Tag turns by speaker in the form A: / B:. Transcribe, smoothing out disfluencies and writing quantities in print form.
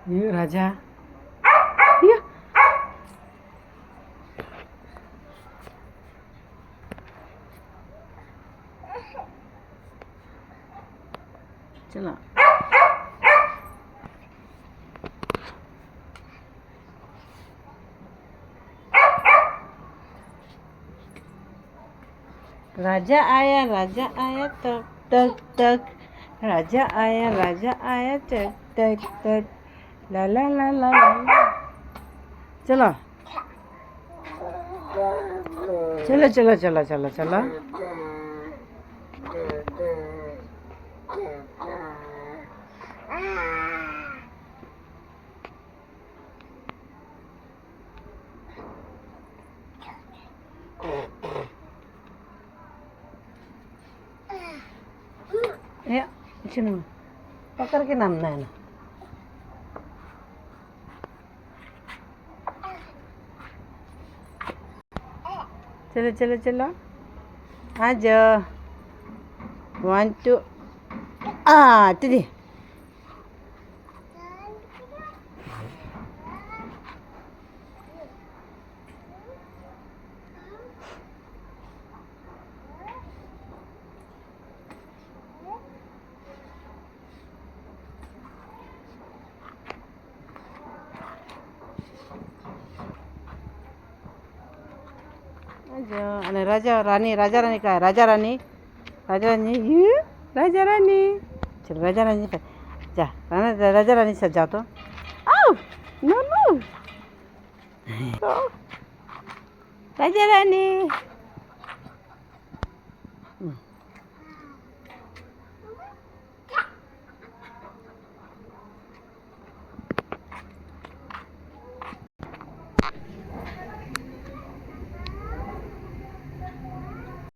A: ये राजा ये चला राजा आया टक टक टक राजा आया टक टक टक ला ला ला ला ला चलो चलो चलो चलो चलो चलो ya sini pakar ke nam na na चलो चलो चलो आ जाओ 1 2 tu dia અને રાજા રાની का राजा रानी ये राजा रानी चल राजा रानी पर जा राजा रानी से जा तो आओ नो नो राजा रानी